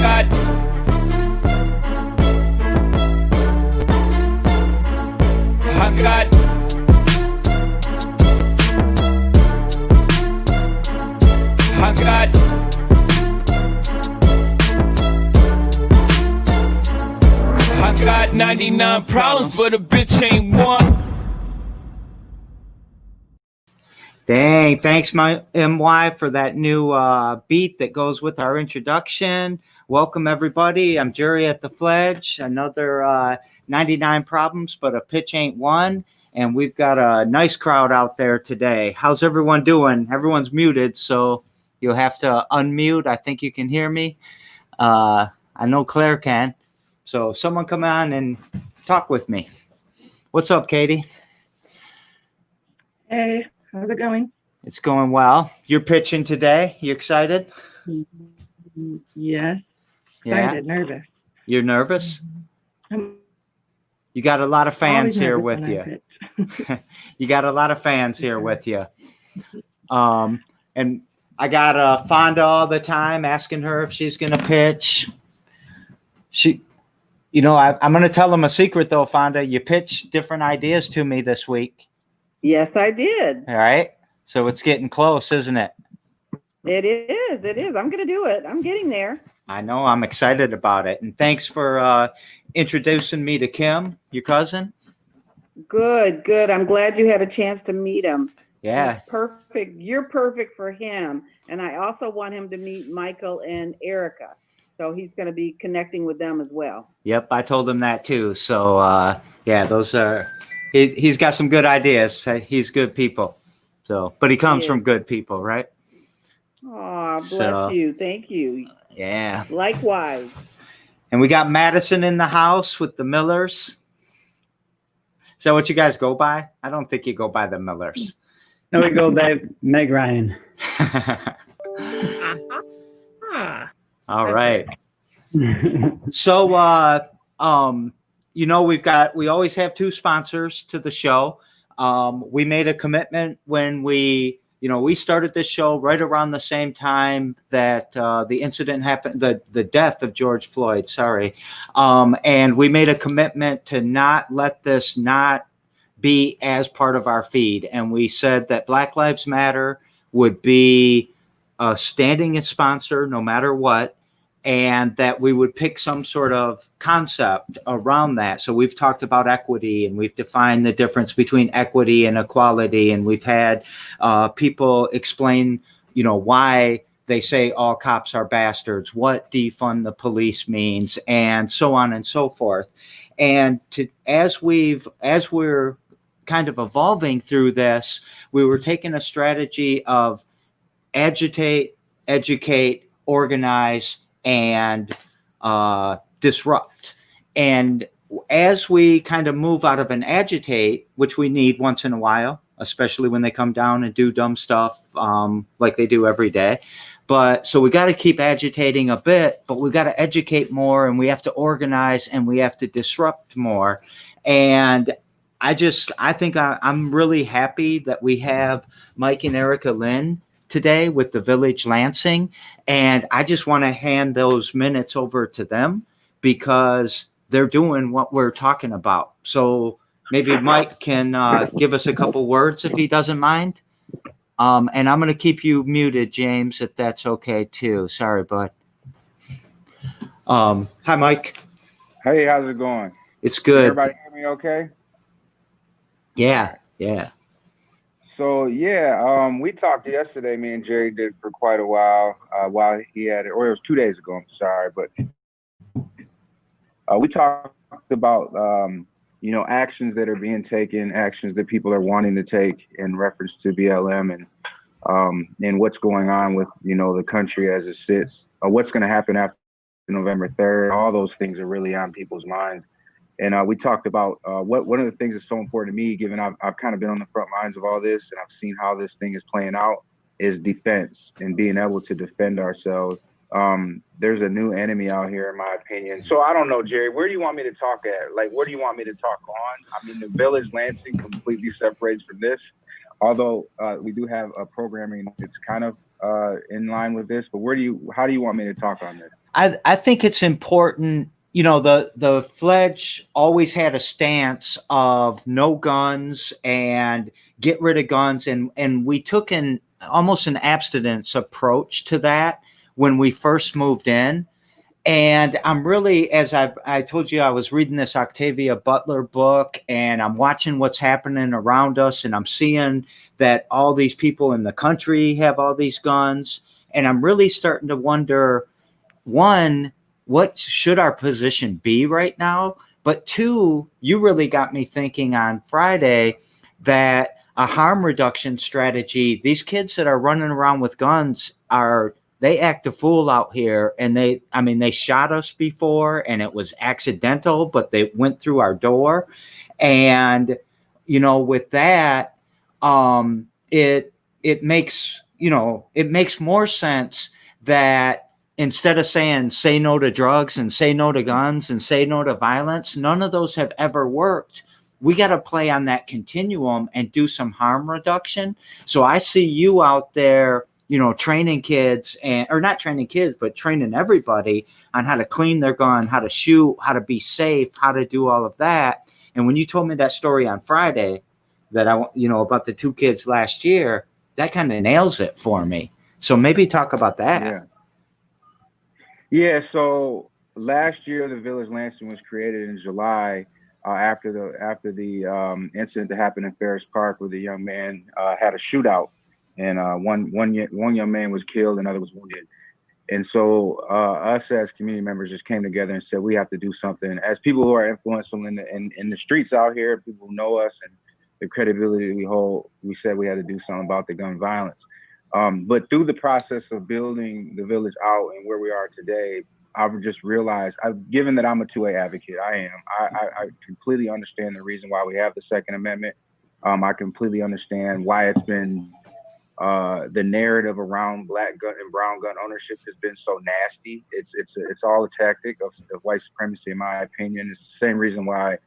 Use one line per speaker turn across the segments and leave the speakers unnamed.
got I got I got I got 99 problems, but a bitch ain't one.
Dang, thanks, MY, for that new beat that goes with our introduction. Welcome, everybody. I'm Jerry at the Fledge. Another 99 problems, but a pitch ain't one. And we've got a nice crowd out there today. How's everyone doing? Everyone's muted, so you'll have to unmute. I think you can hear me. I know Claire can. So someone come on and talk with me. What's up, Katie?
Hey. How's it going?
It's going well. You're pitching today. You excited?
Yes.
Yeah.
Excited, nervous.
You're nervous? You got a lot of fans here with you. You got a lot of fans here with you. And I got Fonda all the time asking her if she's going to pitch. I'm going to tell them a secret though, Fonda. You pitched different ideas to me this week.
Yes, I did.
All right. So it's getting close, isn't it?
It is. It is. I'm going to do it. I'm getting there.
I know. I'm excited about it. And thanks for introducing me to Kim, your cousin.
Good. I'm glad you had a chance to meet him.
Yeah.
He's perfect. You're perfect for him. And I also want him to meet Michael and Erica. So he's going to be connecting with them as well.
Yep. I told him that too. So, those are... He's got some good ideas. He's good people. So, but he comes from good people, right?
Oh, bless you. Thank you.
Yeah.
Likewise.
And we got Madison in the house with the Millers. Is that what you guys go by? I don't think you go by the Millers.
No, we go by Meg Ryan.
All right. So, we always have two sponsors to the show. We made a commitment when we started this show right around the same time that the incident happened, the death of George Floyd, and we made a commitment to not let this not be as part of our feed. And we said that Black Lives Matter would be a standing sponsor no matter what, and that we would pick some sort of concept around that. So we've talked about equity, and we've defined the difference between equity and equality. And we've had people explain, why they say all cops are bastards, what defund the police means, and so on and so forth. And as we're kind of evolving through this, we were taking a strategy of agitate, educate, organize, and disrupt. And as we kind of move out of an agitate, which we need once in a while, especially when they come down and do dumb stuff like they do every day. So we got to keep agitating a bit, but we got to educate more, and we have to organize, and we have to disrupt more. And I think I'm really happy that we have Mike and Erica Lynn today with the Village Lansing, and I just want to hand those minutes over to them because they're doing what we're talking about. So maybe Mike can give us a couple words if he doesn't mind. And I'm going to keep you muted, James, if that's okay too. Sorry, bud. Hi, Mike.
Hey, how's it going?
It's good.
Everybody hear me okay?
Yeah.
So, we talked yesterday, me and Jerry did for quite a while he had it, or it was 2 days ago, I'm sorry, but we talked about, actions that are being taken, actions that people are wanting to take in reference to BLM and what's going on with, the country as it sits, what's going to happen after November 3rd. All those things are really on people's minds. And we talked about one of the things that's so important to me, given I've kind of been on the front lines of all this and I've seen how this thing is playing out, is defense and being able to defend ourselves. There's a new enemy out here, in my opinion. So I don't know, Jerry, where do you want me to talk at? Like, where do you want me to talk on? I mean, the Village Lansing completely separates from this, although we do have a programming that's kind of in line with this. But how do you want me to talk on this?
I think it's important. You know, the Fledge always had a stance of no guns and get rid of guns, and we took an almost an abstinence approach to that when we first moved in. And I'm really, as I told you, I was reading this Octavia Butler book, and I'm watching what's happening around us, and I'm seeing that all these people in the country have all these guns, and I'm really starting to wonder, one, what should our position be right now? But two, you really got me thinking on Friday that a harm reduction strategy, these kids that are running around with guns they act a fool out here, and they shot us before and it was accidental, but they went through our door. And, you know, with that, it makes more sense that instead of saying say no to drugs and say no to guns and say no to violence, none of those have ever worked. We got to play on that continuum and do some harm reduction. So I see you out there, you know, training kids or not training kids, but training everybody on how to clean their gun, how to shoot, how to be safe, how to do all of that. And when you told me that story on Friday that about the two kids last year, that kind of nails it for me. So maybe talk about that.
Yeah. So last year, the Village Lansing was created in July after the incident that happened in Ferris Park, where the young man had a shootout, and one young man was killed, another was wounded. And so us as community members just came together and said we have to do something. As people who are influential in the streets out here, people who know us and the credibility we hold, we said we had to do something about the gun violence. But through the process of building the village out and where we are today, I've just realized, given that I'm a 2A advocate, I completely understand the reason why we have the Second Amendment. I completely understand why it's been the narrative around black gun and brown gun ownership has been so nasty. It's all a tactic of white supremacy, in my opinion. It's the same reason why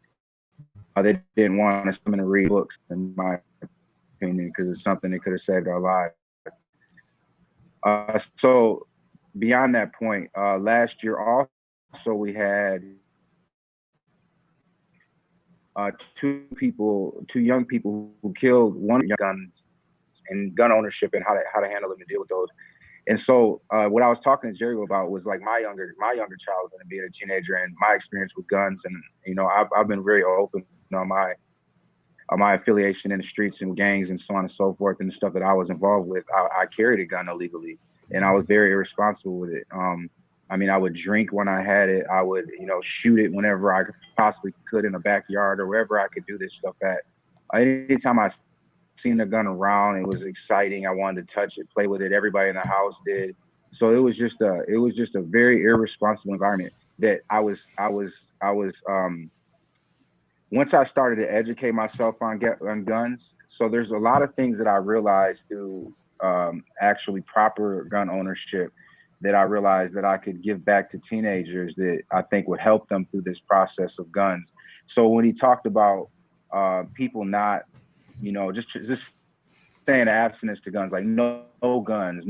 they didn't want us to read books, in my opinion, because it's something that could have saved our lives. So beyond that point, last year also we had two young people who killed one gun and gun ownership and how to handle them and deal with those. And so what I was talking to Jerry about was like my younger child and being a teenager and my experience with guns. And, you know, I've been very open on my affiliation in the streets and gangs and so on and so forth, and the stuff that I was involved with. I carried a gun illegally, and I was very irresponsible with it. I mean, I would drink when I had it. I would, shoot it whenever I possibly could in the backyard or wherever I could do this stuff at. Anytime I seen a gun around, it was exciting. I wanted to touch it, play with it. Everybody in the house did. So it was just a very irresponsible environment that I was once I started to educate myself on guns. So there's a lot of things that I realized through actually proper gun ownership that I realized that I could give back to teenagers that I think would help them through this process of guns. So when he talked about people not, just saying abstinence to guns, like no guns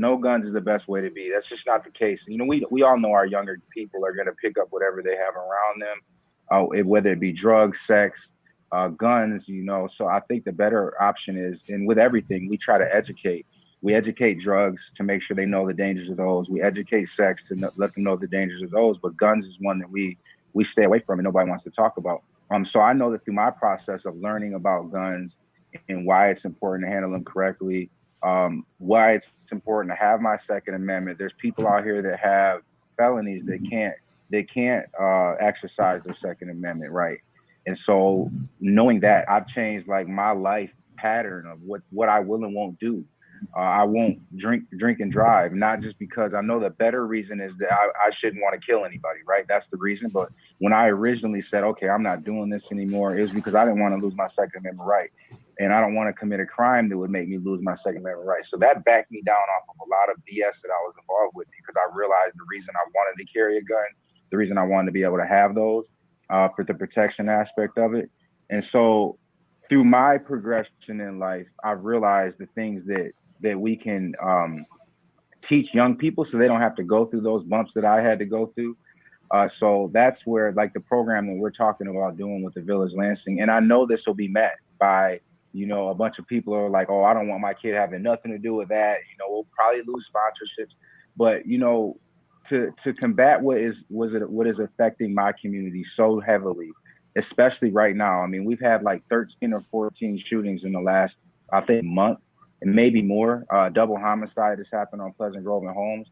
is the best way to be. That's just not the case. We all know our younger people are going to pick up whatever they have around them, whether it be drugs, sex, guns, So I think the better option is, and with everything, we try to educate. We educate drugs to make sure they know the dangers of those. We educate sex to let them know the dangers of those. But guns is one that we stay away from and nobody wants to talk about. So I know that through my process of learning about guns and why it's important to handle them correctly, why it's important to have my Second Amendment. There's people out here that have felonies that can't exercise their Second Amendment right. And so knowing that, I've changed like my life pattern of what I will and won't do. I won't drink and drive, not just because I know the better reason is that I shouldn't want to kill anybody, right? That's the reason. But when I originally said, okay, I'm not doing this anymore, it was because I didn't want to lose my Second Amendment right. And I don't want to commit a crime that would make me lose my Second Amendment right. So that backed me down off of a lot of BS that I was involved with, because I realized the reason I wanted to carry a gun, the reason I wanted to be able to have those for the protection aspect of it. And so through my progression in life, I've realized the things that we can teach young people so they don't have to go through those bumps that I had to go through. So that's where like the program that we're talking about doing with the Village Lansing, and I know this will be met by, you know, a bunch of people who are like, oh, I don't want my kid having nothing to do with that. You know, we'll probably lose sponsorships, but you know, to combat what is affecting my community so heavily, especially right now. I mean, we've had like 13 or 14 shootings in the last, I think, month, and maybe more. Double homicide has happened on Pleasant Grove and Holmes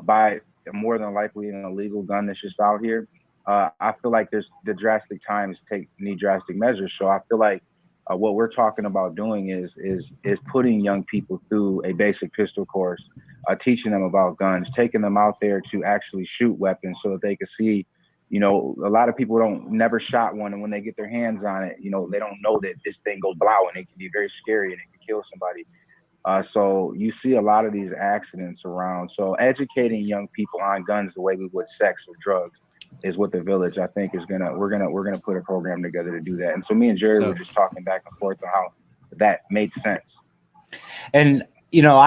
by more than likely an illegal gun that's just out here. I feel like the drastic times need drastic measures. So I feel like what we're talking about doing is putting young people through a basic pistol course, teaching them about guns, taking them out there to actually shoot weapons so that they can see. You know, a lot of people never shot one, and when they get their hands on it, you know, they don't know that this thing goes blow and it can be very scary and it can kill somebody. So you see a lot of these accidents around. So educating young people on guns the way we would sex or drugs is what the Village, I think, we're gonna put a program together to do that. And so me and Jerry were just talking back and forth on how that made sense.
And you know,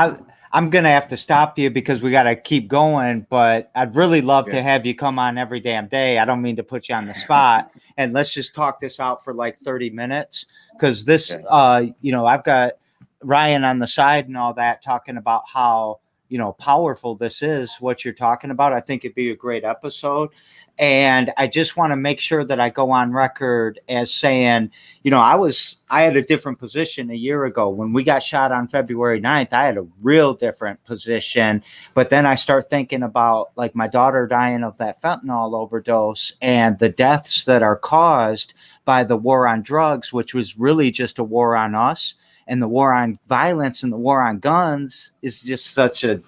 I'm gonna have to stop you because we gotta keep going, but I'd really love to have you come on every damn day. I don't mean to put you on the spot. And let's just talk this out for like 30 minutes. Cause this you know, I've got Ryan on the side and all that talking about how, you know, powerful this is, what you're talking about. I think it'd be a great episode. And I just want to make sure that I go on record as saying, you know, I had a different position a year ago. When we got shot on February 9th, I had a real different position. But then I start thinking about like my daughter dying of that fentanyl overdose and the deaths that are caused by the war on drugs, which was really just a war on us. And the war on violence and the war on guns is just such a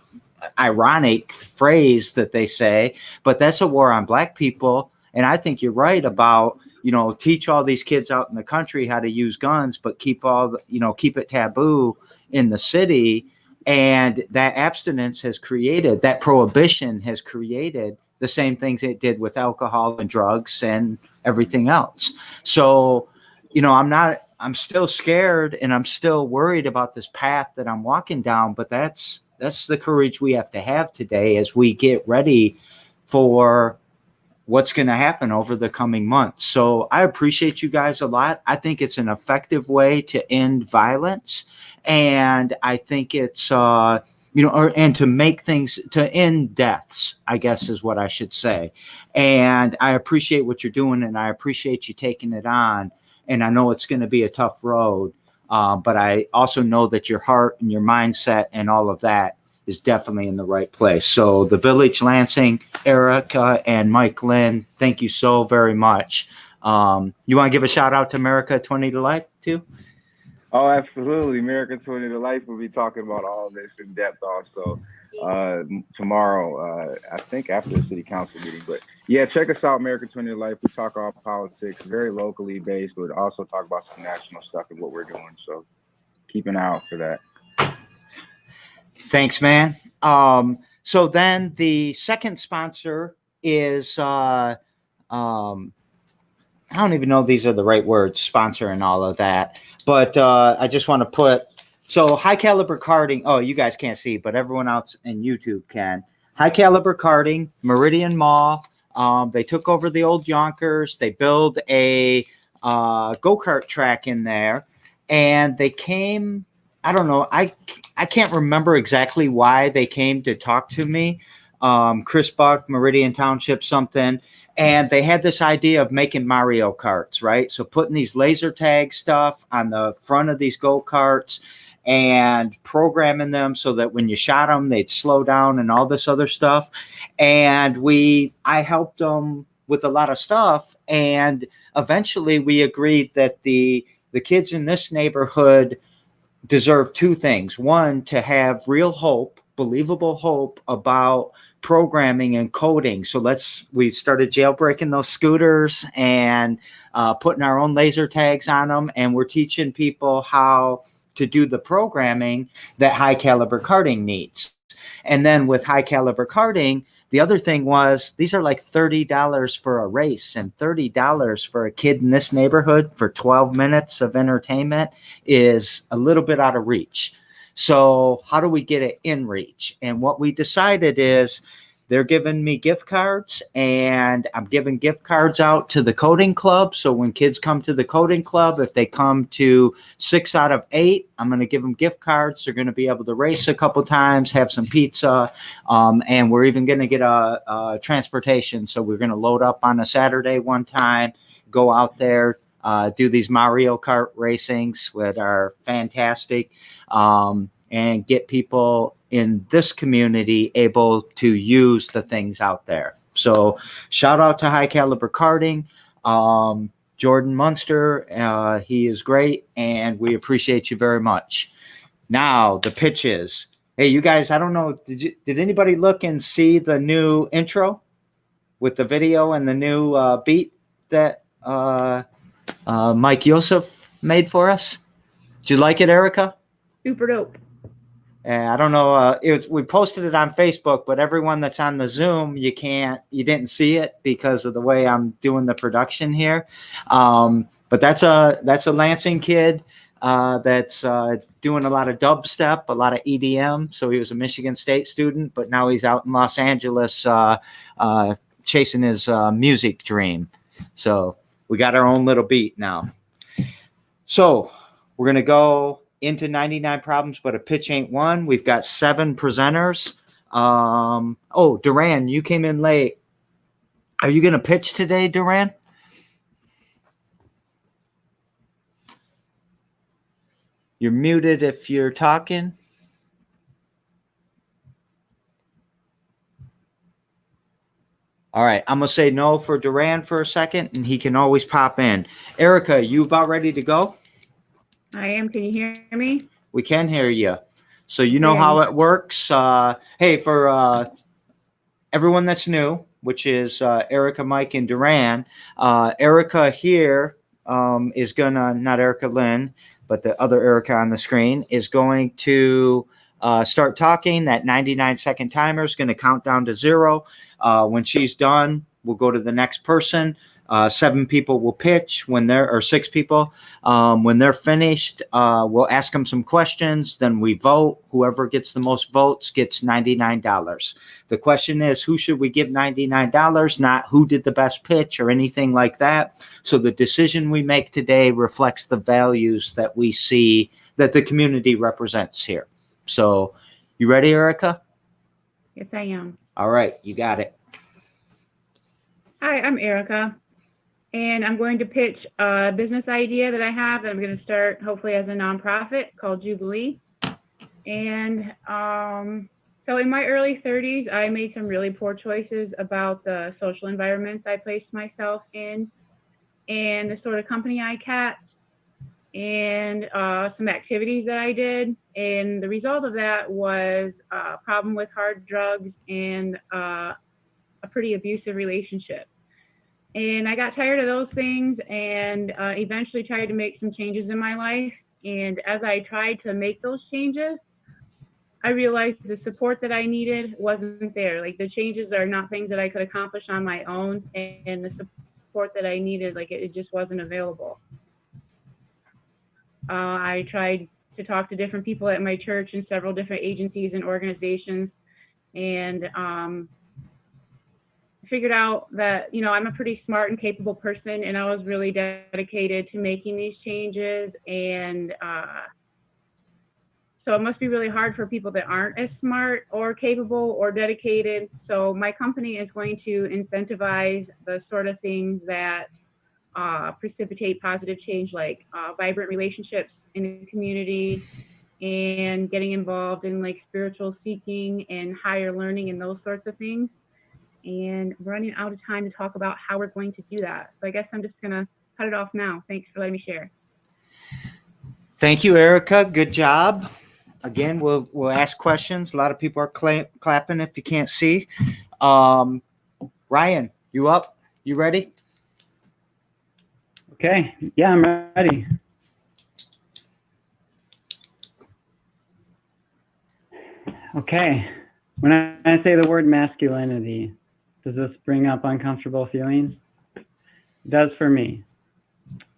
ironic phrase that they say, but that's a war on Black people. And I think you're right about, you know, teach all these kids out in the country how to use guns, but keep it taboo in the city. And that abstinence has created, that prohibition has created the same things it did with alcohol and drugs and everything else. So, you know, I'm still scared and I'm still worried about this path that I'm walking down, but that's the courage we have to have today as we get ready for what's going to happen over the coming months. So I appreciate you guys a lot. I think it's an effective way to end violence. And I think it's, and to make things, to end deaths, I guess is what I should say. And I appreciate what you're doing and I appreciate you taking it on. And I know it's going to be a tough road. But I also know that your heart and your mindset and all of that is definitely in the right place. So the Village Lansing, Erica and Mike Lynn, thank you so very much. You want to give a shout out to America 20 to Life too?
Oh, absolutely. America 20 to Life will be talking about all this in depth also tomorrow, I think after the city council meeting. But yeah, check us out, America 20 to Life. We talk all politics, very locally based, but also talk about some national stuff and what we're doing. So keep an eye out for that.
Thanks, man. So then the second sponsor is, I don't even know if these are the right words, sponsor and all of that. But I just want to put, so High Caliber Karting. Oh, you guys can't see, but everyone else in YouTube can. High Caliber Karting, Meridian Mall. They took over the old Yonkers. They built a go-kart track in there. And they came, I don't know, I can't remember exactly why they came to talk to me. Chris Buck, Meridian Township, something. And they had this idea of making Mario Karts, right? So putting these laser tag stuff on the front of these go-karts and programming them so that when you shot them, they'd slow down and all this other stuff. And I helped them with a lot of stuff. And eventually we agreed that the kids in this neighborhood deserve two things. One, to have real hope, believable hope about programming and coding. So we started jailbreaking those scooters and putting our own laser tags on them. And we're teaching people how to do the programming that High Caliber Karting needs. And then with High Caliber Karting, the other thing was these are like $30 for a race, and $30 for a kid in this neighborhood for 12 minutes of entertainment is a little bit out of reach. So how do we get it in reach? And what we decided is they're giving me gift cards, and I'm giving gift cards out to the coding club. So when kids come to the coding club, if they come to 6 out of 8, I'm going to give them gift cards. They're going to be able to race a couple times, have some pizza, and we're even going to get a transportation. So we're going to load up on a Saturday one time, go out there, do these Mario Kart racings, that are fantastic, and get people in this community able to use the things out there. So shout out to High Caliber Karting, Jordan Munster. He is great, and we appreciate you very much. Now the pitches. Hey, you guys, I don't know, did anybody look and see the new intro with the video and the new beat that Mike Yosef made for us? Did you like it, Erica?
Super dope.
I don't know. We posted it on Facebook, but everyone that's on the Zoom, you didn't see it because of the way I'm doing the production here. But that's a Lansing kid that's doing a lot of dubstep, a lot of EDM. So he was a Michigan State student, but now he's out in Los Angeles chasing his music dream. So we got our own little beat now. So we're going to go into 99 Problems, but a pitch ain't one. We've got 7 presenters. Duran, you came in late. Are you going to pitch today, Duran? You're muted if you're talking. All right, I'm going to say no for Duran for a second, and he can always pop in. Erica, you about ready to go?
I am. Can you hear me?
We can hear you. So you know how it works. Hey, for everyone that's new, which is Erica, Mike, and Duran, Erica here is going to, not Erica Lynn, but the other Erica on the screen, is going to start talking. That 99-second timer is going to count down to 0. When she's done, we'll go to the next person. 7 people will pitch or 6 people. When they're finished, we'll ask them some questions. Then we vote. Whoever gets the most votes gets $99. The question is, who should we give $99? Not who did the best pitch or anything like that. So the decision we make today reflects the values that we see that the community represents here. So you ready, Erica?
Yes, I am.
All right, you got it.
Hi, I'm Erica, and I'm going to pitch a business idea that I have that I'm going to start hopefully as a nonprofit called Jubilee. And so in my early 30s, I made some really poor choices about the social environments I placed myself in and the sort of company I kept and some activities that I did. And the result of that was a problem with hard drugs and a pretty abusive relationship. And I got tired of those things and eventually tried to make some changes in my life. And as I tried to make those changes, I realized the support that I needed wasn't there. Like, the changes are not things that I could accomplish on my own, and the support that I needed, like, it just wasn't available. I tried to talk to different people at my church and several different agencies and organizations, and figured out that, I'm a pretty smart and capable person, and I was really dedicated to making these changes. And so it must be really hard for people that aren't as smart or capable or dedicated. So my company is going to incentivize the sort of things that precipitate positive change, like vibrant relationships in the community and getting involved in like spiritual seeking and higher learning and those sorts of things. And we're running out of time to talk about how we're going to do that. So I guess I'm just going to cut it off now. Thanks for letting me share.
Thank you, Erica. Good job. Again, we'll ask questions. A lot of people are clapping if you can't see. Ryan, you up? You ready?
Okay. Yeah, I'm ready. Okay. When I say the word masculinity, does this bring up uncomfortable feelings? It does for me.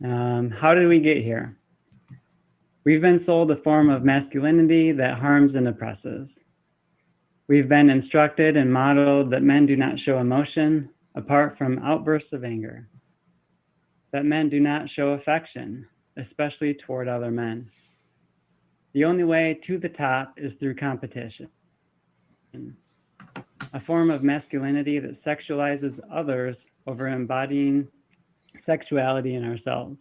How did we get here? We've been sold a form of masculinity that harms and oppresses. We've been instructed and modeled that men do not show emotion apart from outbursts of anger, that men do not show affection, especially toward other men. The only way to the top is through competition, a form of masculinity that sexualizes others over embodying sexuality in ourselves.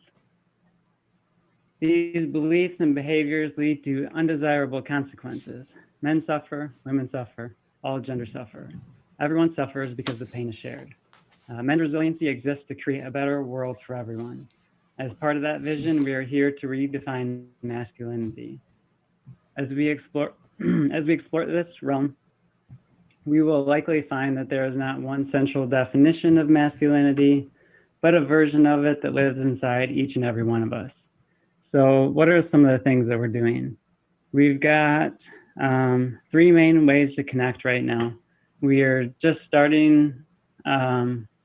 These beliefs and behaviors lead to undesirable consequences. Men suffer, women suffer, all gender suffer. Everyone suffers because the pain is shared. Men's Resiliency exists to create a better world for everyone. As part of that vision, we are here to redefine masculinity. As we explore this realm, we will likely find that there is not one central definition of masculinity, but a version of it that lives inside each and every one of us. So what are some of the things that we're doing? We've got 3 main ways to connect right now. We are just starting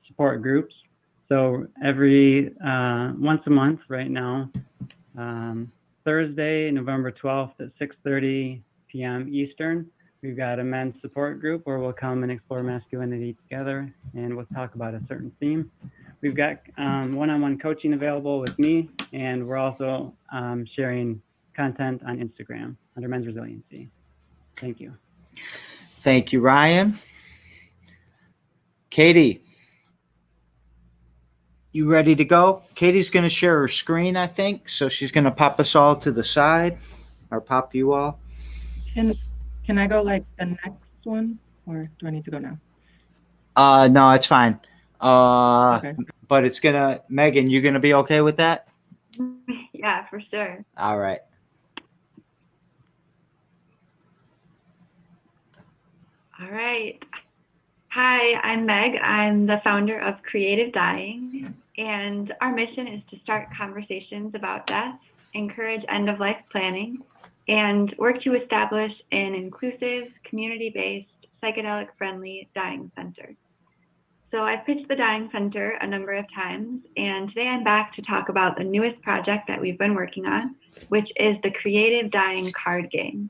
support groups. So every once a month right now, Thursday, November 12th at 6:30 p.m. Eastern, we've got a men's support group where we'll come and explore masculinity together, and we'll talk about a certain theme. We've got one-on-one coaching available with me, and we're also sharing content on Instagram under Men's Resiliency. Thank you.
Thank you, Ryan. Katie, you ready to go? Katie's going to share her screen, I think. So she's going to pop us all to the side, or pop you all.
Can I go like the next one, or do I need to go now?
No, it's fine.
Okay.
But it's going to, Megan, you going to be okay with that?
Yeah, for sure.
All right.
All right. Hi, I'm Meg. I'm the founder of Creative Dying, and our mission is to start conversations about death, encourage end-of-life planning, and work to establish an inclusive, community-based, psychedelic-friendly dying center. So I've pitched the Dying Center a number of times, and today I'm back to talk about the newest project that we've been working on, which is the Creative Dying card game.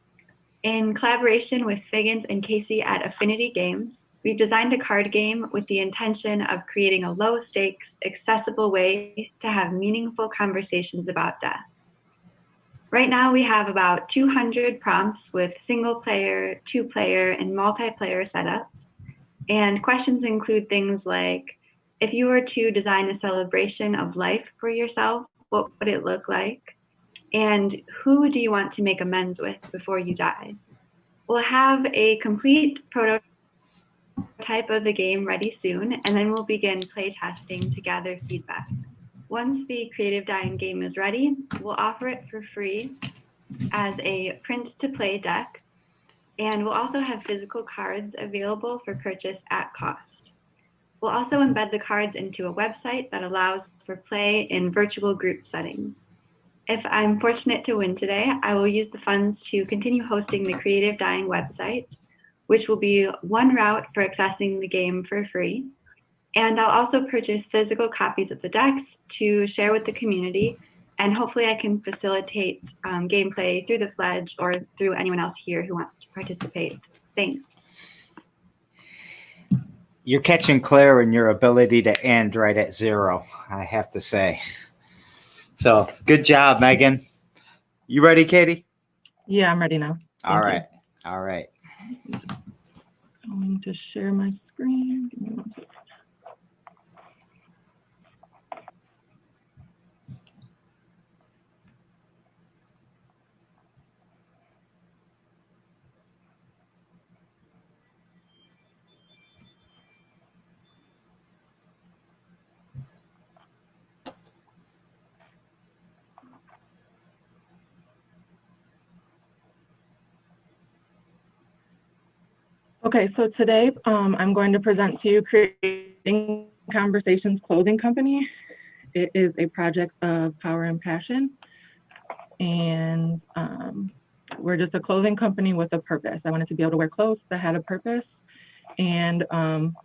In collaboration with Figgins and Casey at Affinity Games, we've designed a card game with the intention of creating a low-stakes, accessible way to have meaningful conversations about death. Right now, we have about 200 prompts with single-player, two-player, and multiplayer setups. And questions include things like, if you were to design a celebration of life for yourself, what would it look like? And who do you want to make amends with before you die? We'll have a complete prototype of the game ready soon, and then we'll begin play testing to gather feedback. Once the Creative Dying game is ready, we'll offer it for free as a print-to-play deck, and we'll also have physical cards available for purchase at cost. We'll also embed the cards into a website that allows for play in virtual group settings. If I'm fortunate to win today, I will use the funds to continue hosting the Creative Dying website, which will be one route for accessing the game for free. And I'll also purchase physical copies of the decks to share with the community, and hopefully I can facilitate gameplay through the Fledge or through anyone else here who wants to participate. Thanks.
You're catching Claire in your ability to end right at 0, I have to say. So good job, Megan. You ready, Katie?
Yeah, I'm ready now.
All right. All right.
I'm going to share my screen. Give me 1 second. Okay, so today I'm going to present to you Creating Conversations Clothing Company. It is a project of power and passion, and we're just a clothing company with a purpose. I wanted to be able to wear clothes that had a purpose, and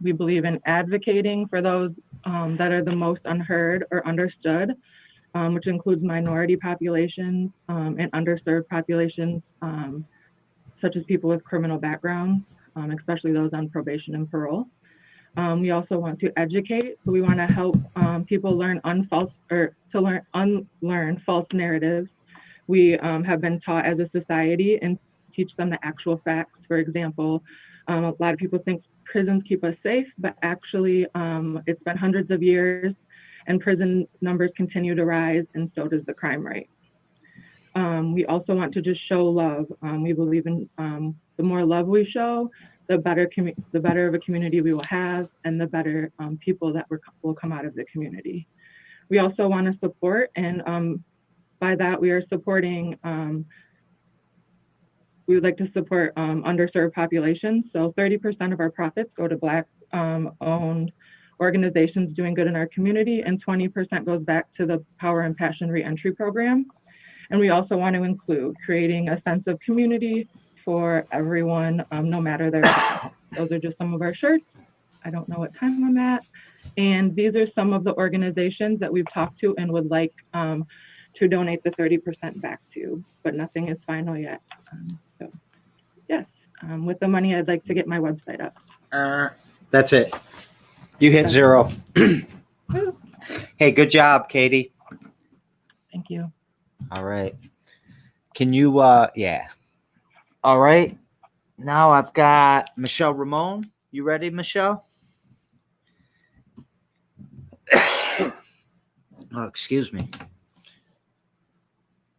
we believe in advocating for those that are the most unheard or understood. which includes minority populations and underserved populations, such as people with criminal backgrounds, especially those on probation and parole. We also want to educate. So we want to help people learn unlearn false narratives. We have been taught as a society and teach them the actual facts. For example, a lot of people think prisons keep us safe, but actually it's been hundreds of years and prison numbers continue to rise, and so does the crime rate. We also want to just show love. We believe in the more love we show, the better of a community we will have, and the better people that will come out of the community. We also want to support, and by that we are supporting, we would like to support underserved populations. So 30% of our profits go to Black owned organizations doing good in our community, and 20% goes back to the Power and Passion Reentry Program. And we also want to include creating a sense of community for everyone, no matter their class. Those are just some of our shirts. I don't know what time I'm at. And these are some of the organizations that we've talked to and would like to donate the 30% back to, but nothing is final yet. So yes, with the money, I'd like to get my website up.
That's it. You hit 0. Hey, good job, Katie.
Thank you.
All right. Can you, yeah. All right. Now I've got Michelle Ramon. You ready, Michelle? Oh, excuse me.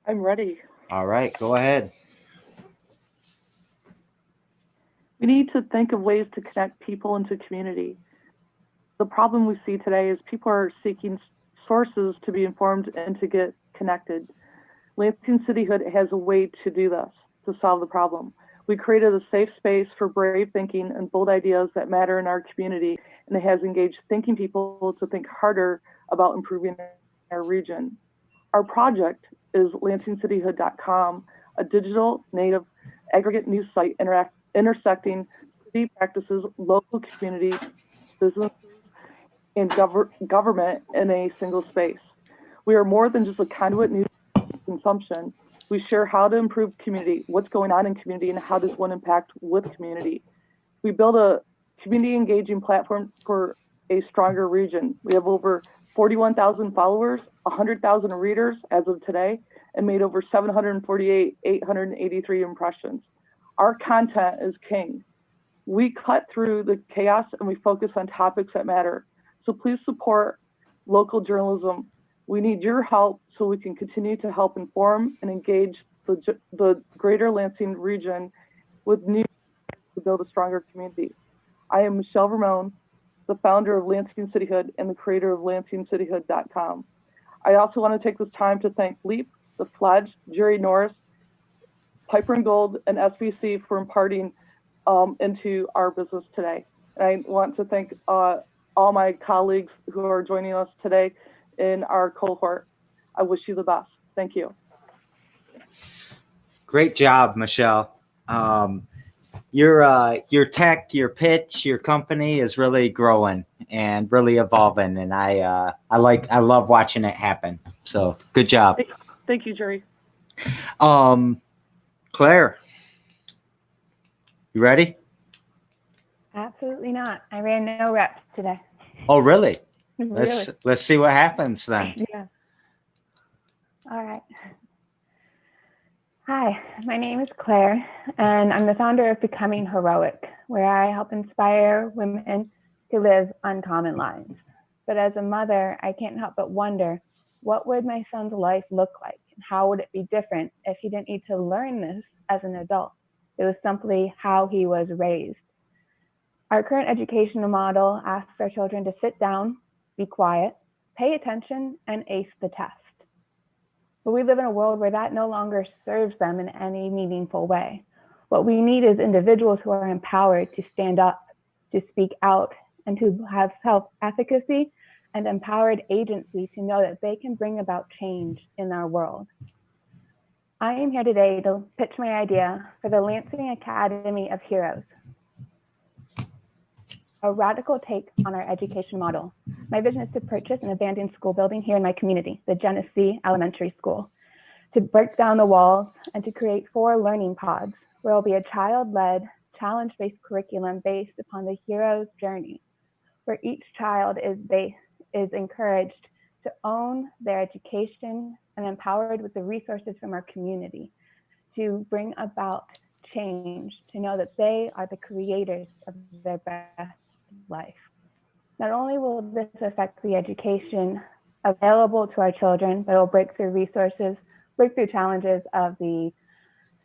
I'm ready.
All right, go ahead.
We need to think of ways to connect people into community. The problem we see today is people are seeking sources to be informed and to get connected. Lansing Cityhood has a way to do this, to solve the problem. We created a safe space for brave thinking and bold ideas that matter in our community, and it has engaged thinking people to think harder about improving our region. Our project is lansingcityhood.com, a digital native aggregate news site intersecting city practices, local community, businesses, and government in a single space. We are more than just a conduit news consumption. We share how to improve community, what's going on in community, and how does one impact with community. We build a community engaging platform for a stronger region. We have over 41,000 followers, 100,000 readers as of today, and made over 883 impressions. Our content is king. We cut through the chaos and we focus on topics that matter. So please support local journalism. We need your help so we can continue to help inform and engage the greater Lansing region with new to build a stronger community. I am Michelle Ramon, the founder of Lansing Cityhood and the creator of lansingcityhood.com. I also want to take this time to thank LEAP, The Pledge, Jerry Norris, Piper and Gold, and SBC for imparting into our business today. And I want to thank all my colleagues who are joining us today in our cohort. I wish you the best. Thank you.
Great job, Michelle. Your tech, your pitch, your company is really growing and really evolving, and I love watching it happen. So good job.
Thank you, Jerry.
Claire, you ready?
Absolutely not. I ran no reps today.
Oh, really?
Really?
Let's see what happens then.
Yeah. All right. Hi, my name is Claire, and I'm the founder of Becoming Heroic, where I help inspire women to live uncommon lives. But as a mother, I can't help but wonder, what would my son's life look like? And how would it be different if he didn't need to learn this as an adult? It was simply how he was raised. Our current educational model asks our children to sit down, be quiet, pay attention, and ace the test. But we live in a world where that no longer serves them in any meaningful way. What we need is individuals who are empowered to stand up, to speak out, and to have self-efficacy and empowered agency to know that they can bring about change in our world. I am here today to pitch my idea for the Lansing Academy of Heroes. a radical take on our education model. My vision is to purchase an abandoned school building here in my community, the Genesee Elementary School, to break down the walls and to create 4 learning pods where it will be a child-led, challenge-based curriculum based upon the hero's journey, where each child is encouraged to own their education and empowered with the resources from our community to bring about change, to know that they are the creators of their best life. Not only will this affect the education available to our children, but it will break through resources, break through challenges of the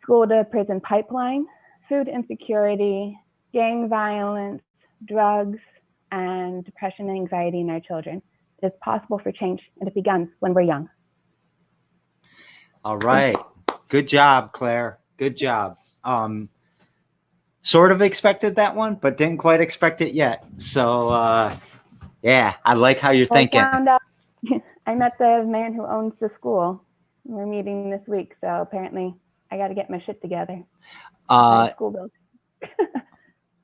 school to prison pipeline, food insecurity, gang violence, drugs, and depression and anxiety in our children. It is possible for change, and it begins when we're young.
All right. Good job, Claire. Good job. Sort of expected that one, but didn't quite expect it yet. So, yeah, I like how you're thinking.
I met the man who owns the school. We're meeting this week, so apparently I got to get my shit together. School building.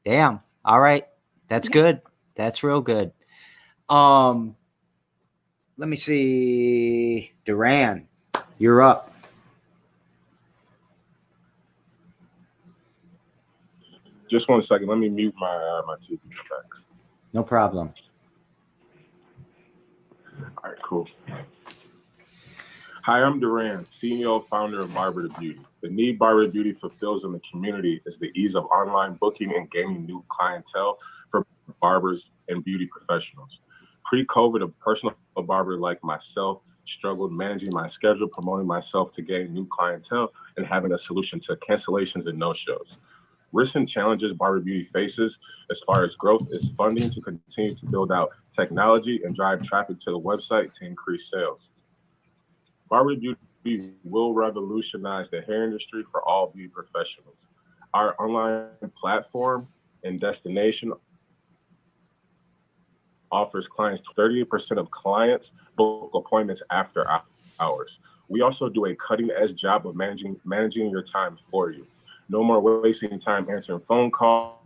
Damn. All right. That's good. That's real good. Let me see. Duran, you're up.
Just 1 second. Let me mute my TV.
No problem.
All right, cool. Hi, I'm Duran, CEO founder of Barber to Beauty. The need Barber to Beauty fulfills in the community is the ease of online booking and gaining new clientele for barbers and beauty professionals. Pre-COVID, a personal barber like myself struggled managing my schedule, promoting myself to gain new clientele, and having a solution to cancellations and no-shows. Recent challenges Barber Beauty faces as far as growth is funding to continue to build out technology and drive traffic to the website to increase sales. Barber Beauty will revolutionize the hair industry for all beauty professionals. Our online platform and destination offers clients 30% of clients book appointments after hours. We also do a cutting-edge job of managing your time for you. No more wasting time answering phone calls,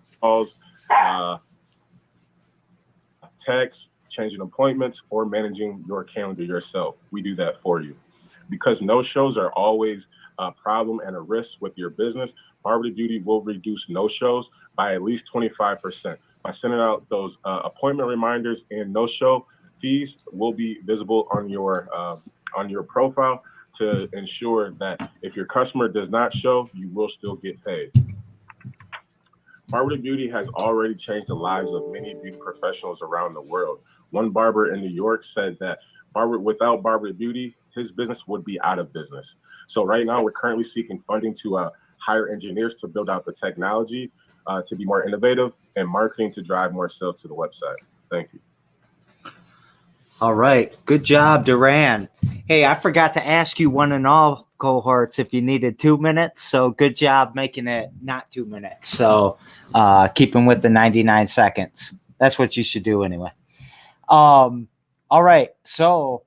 texts, changing appointments, or managing your calendar yourself. We do that for you. Because no-shows are always a problem and a risk with your business, Barber Beauty will reduce no-shows by at least 25%. By sending out those appointment reminders, and no-show fees will be visible on your profile to ensure that if your customer does not show, you will still get paid. Barber Beauty has already changed the lives of many beauty professionals around the world. One barber in New York said that without Barber Beauty, his business would be out of business. So right now, we're currently seeking funding to hire engineers to build out the technology, to be more innovative, and marketing to drive more sales to the website. Thank you.
All right. Good job, Duran. Hey, I forgot to ask you one and all cohorts if you needed 2 minutes. So good job making it not 2 minutes. So keeping with the 99 seconds. That's what you should do anyway. All right. So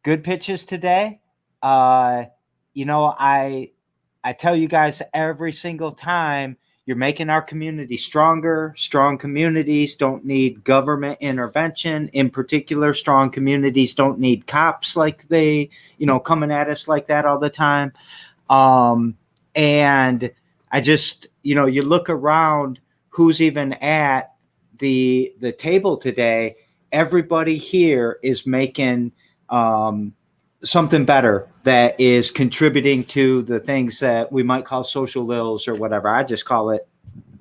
good pitches today. I tell you guys every single time, you're making our community stronger. Strong communities don't need government intervention. In particular, strong communities don't need cops like they, coming at us like that all the time. And I just, you look around who's even at the table today. Everybody here is making something better that is contributing to the things that we might call social ills or whatever. I just call it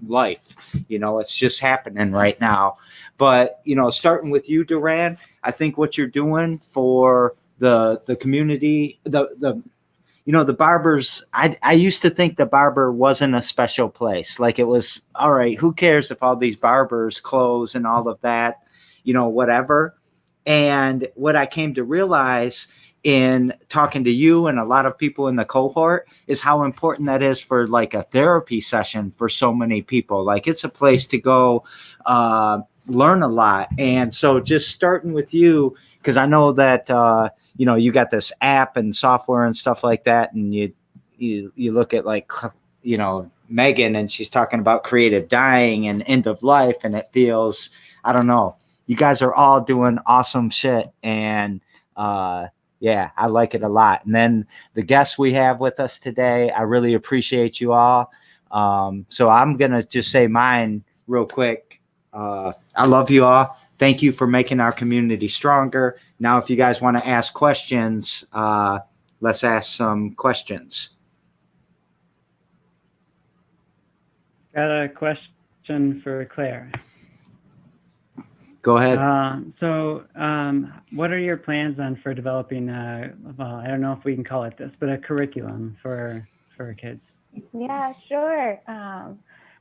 life. It's just happening right now. But, starting with you, Duran, I think what you're doing for the community, the barbers, I used to think the barber wasn't a special place. Like it was, all right, who cares if all these barbers close and all of that, whatever. And what I came to realize in talking to you and a lot of people in the cohort is how important that is for like a therapy session for so many people. Like it's a place to go learn a lot. And so just starting with you, because I know that, you got this app and software and stuff like that. And you look at like, Megan, and she's talking about creative dying and end of life, and it feels, I don't know, you guys are all doing awesome shit, and yeah, I like it a lot. And then the guests we have with us today, I really appreciate you all. So I'm gonna just say mine real quick. I love you all. Thank you for making our community stronger. Now, if you guys want to ask questions, let's ask some questions.
Got a question for Claire.
Go ahead.
What are your plans on for developing, well, I don't know if we can call it this, but a curriculum for kids?
Yeah, sure.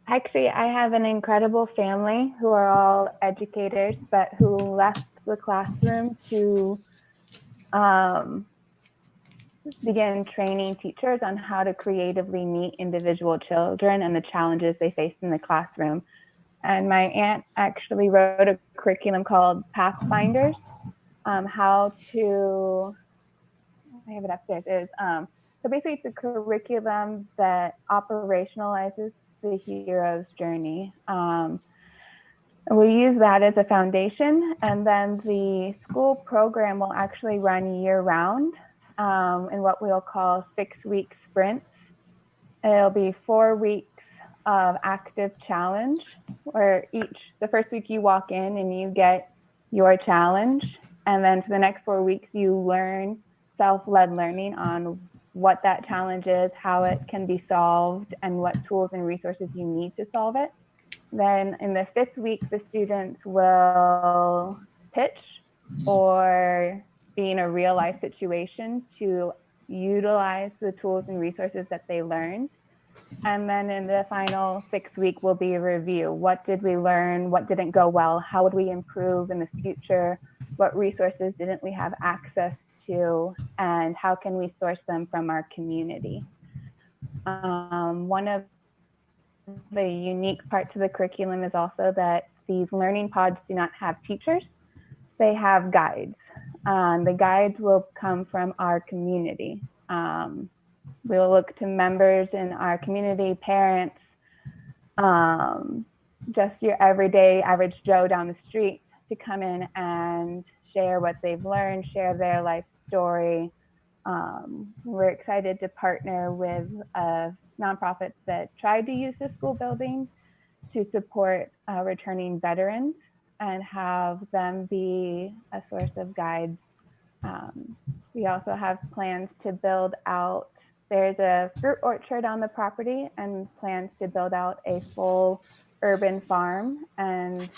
Actually, I have an incredible family who are all educators, but who left the classroom to begin training teachers on how to creatively meet individual children and the challenges they face in the classroom. And my aunt actually wrote a curriculum called Pathfinders, how to, I have it upstairs, so basically it's a curriculum that operationalizes the hero's journey. We use that as a foundation, and then the school program will actually run year round in what we'll call 6-week sprints. It'll be 4 weeks of active challenge, where the first week you walk in and you get your challenge, and then for the next 4 weeks you learn self-led learning on what that challenge is, how it can be solved, and what tools and resources you need to solve it. Then in the 5th week, the students will pitch or be in a real life situation to utilize the tools and resources that they learned. And then in the final 6th week will be a review. What did we learn? What didn't go well? How would we improve in the future? What resources didn't we have access to? And how can we source them from our community? One of the unique parts of the curriculum is also that these learning pods do not have teachers. They have guides. The guides will come from our community. We'll look to members in our community, parents, just your everyday average Joe down the street to come in and share what they've learned, share their life story. We're excited to partner with nonprofits that tried to use the school building to support returning veterans and have them be a source of guides. We also have plans to build out, there's a fruit orchard on the property and plans to build out a full urban farm and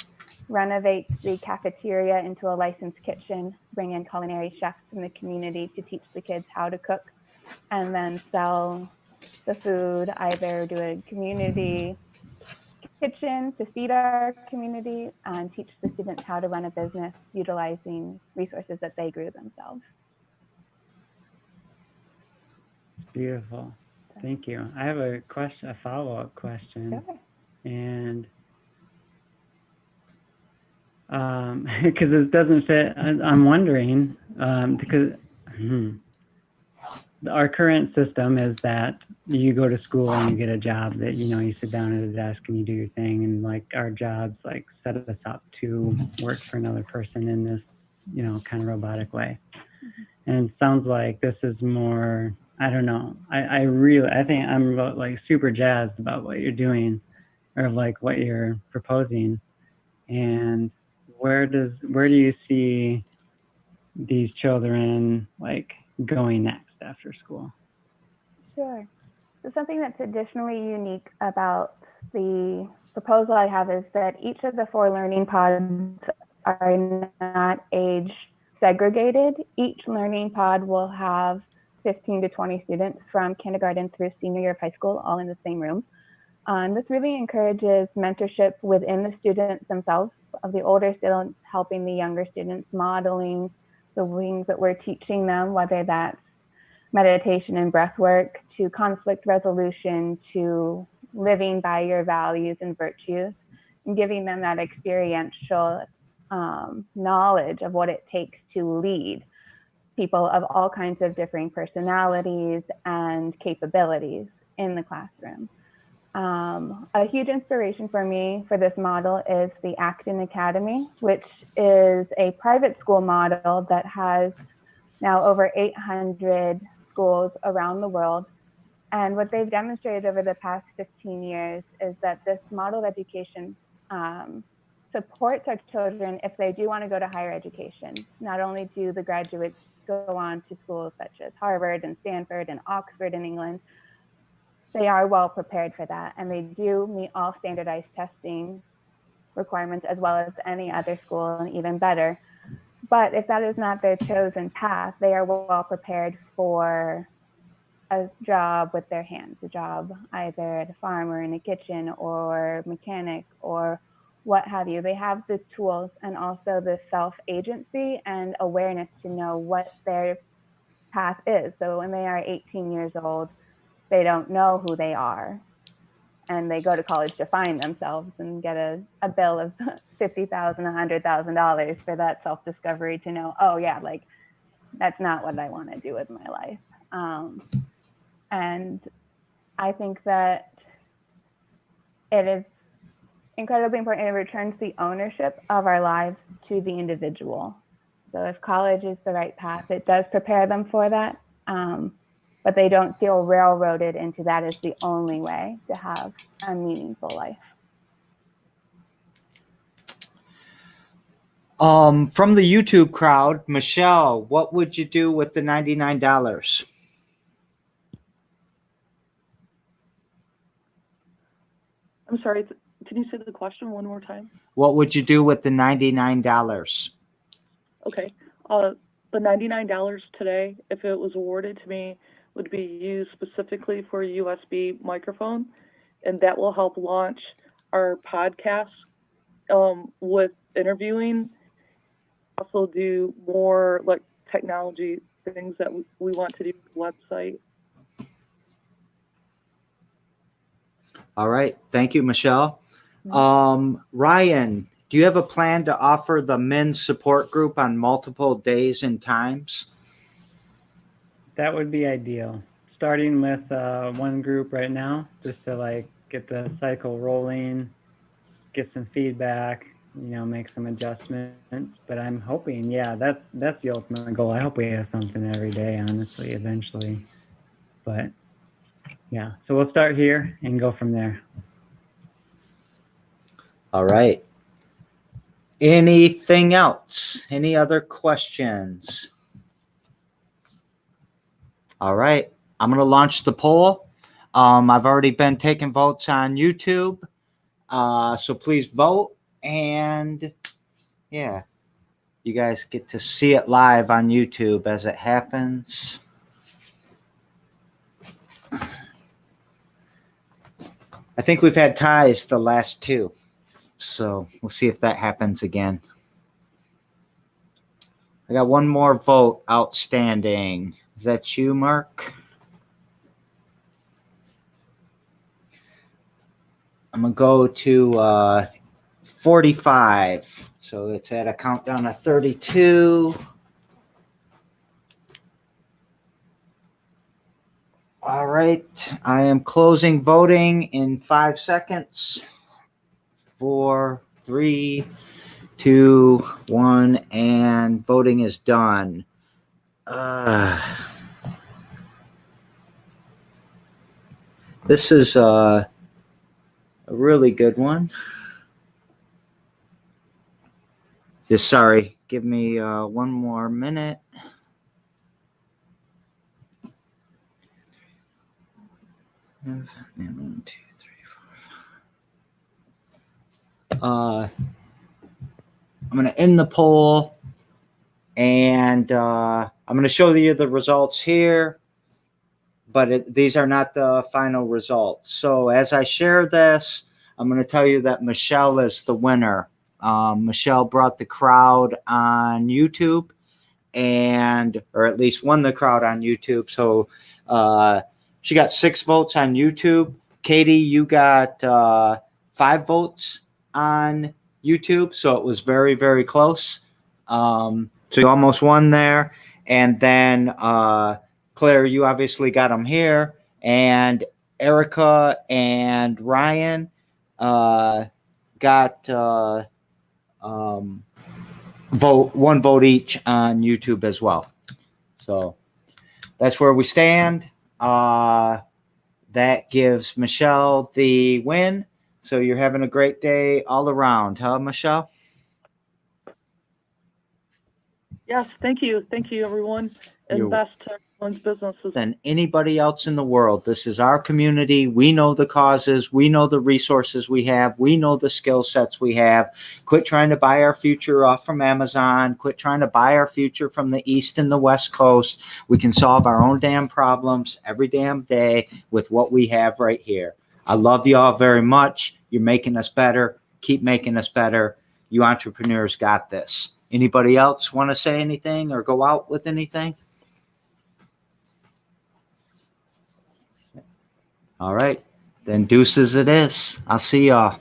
renovate the cafeteria into a licensed kitchen, bring in culinary chefs from the community to teach the kids how to cook, and then sell the food, either do a community kitchen to feed our community and teach the students how to run a business utilizing resources that they grew themselves.
Beautiful. Thank you. I have a question, a follow-up question.
Sure.
And because it doesn't fit, I'm wondering, because our current system is that you go to school and you get a job that, you know, you sit down at a desk and you do your thing, and like our jobs like set us up to work for another person in this, you know, kind of robotic way. And it sounds like this is more, I don't know. I think I'm like super jazzed about what you're doing, or like what you're proposing. And where do you see these children like going next after school?
Sure. So something that's additionally unique about the proposal I have is that each of the 4 learning pods are not age segregated. Each learning pod will have 15 to 20 students from kindergarten through senior year of high school, all in the same room. This really encourages mentorship within the students themselves, of the older students helping the younger students, modeling the things that we're teaching them, whether that's meditation and breath work, to conflict resolution, to living by your values and virtues, and giving them that experiential knowledge of what it takes to lead people of all kinds of differing personalities and capabilities in the classroom. A huge inspiration for me for this model is the Acton Academy, which is a private school model that has now over 800 schools around the world. And what they've demonstrated over the past 15 years is that this model of education supports our children if they do want to go to higher education. Not only do the graduates go on to schools such as Harvard and Stanford and Oxford in England, they are well prepared for that, and they do meet all standardized testing requirements as well as any other school, and even better. But if that is not their chosen path, they are well prepared for a job with their hands, a job either at a farm or in a kitchen or mechanic or what have you. They have the tools and also the self-agency and awareness to know what their path is. So when they are 18 years old, they don't know who they are, and they go to college to find themselves and get a bill of $50,000, $100,000 for that self-discovery to know, oh yeah, like that's not what I want to do with my life. And I think that it is incredibly important. It returns the ownership of our lives to the individual. So if college is the right path, it does prepare them for that. But they don't feel railroaded into that as the only way to have a meaningful life.
From the YouTube crowd, Michelle, what would you do with the $99?
I'm sorry, can you say the question one more time?
What would you do with the $99?
Okay. The $99 today, if it was awarded to me, would be used specifically for a USB microphone, and that will help launch our podcast with interviewing. Also do more like technology things that we want to do with the website.
All right. Thank you, Michelle. Ryan, do you have a plan to offer the men's support group on multiple days and times?
That would be ideal. Starting with one group right now, just to like get the cycle rolling, get some feedback, make some adjustments. But I'm hoping, that's the ultimate goal. I hope we have something every day, honestly, eventually. But yeah, so we'll start here and go from there.
All right. Anything else? Any other questions? All right. I'm going to launch the poll. I've already been taking votes on YouTube. So please vote. And yeah, you guys get to see it live on YouTube as it happens. I think we've had ties the last two. So we'll see if that happens again. I got one more vote outstanding. Is that you, Mark? I'm going to go to 45. So it's at a countdown of 32. All right. I am closing voting in 5 seconds. 4, 3, 2, 1, and voting is done. This is a really good one. Just sorry, give me one more minute. I'm going to end the poll, and I'm going to show you the results here, but these are not the final results. So as I share this, I'm going to tell you that Michelle is the winner. Michelle brought the crowd on YouTube, or at least won the crowd on YouTube. So she got 6 votes on YouTube. Katie, you got 5 votes on YouTube, so it was very, very close. So you almost won there. And then Claire, you obviously got them here. And Erica and Ryan got one vote each on YouTube as well. So that's where we stand. That gives Michelle the win. So you're having a great day all around, huh, Michelle?
Yes, thank you. Thank you, everyone.
You're-
Invest to everyone's businesses.
Than anybody else in the world. This is our community. We know the causes. We know the resources we have. We know the skill sets we have. Quit trying to buy our future off from Amazon. Quit trying to buy our future from the East and the West Coast. We can solve our own damn problems every damn day with what we have right here. I love you all very much. You're making us better. Keep making us better. You entrepreneurs got this. Anybody else want to say anything or go out with anything? All right, then deuces it is. I'll see y'all.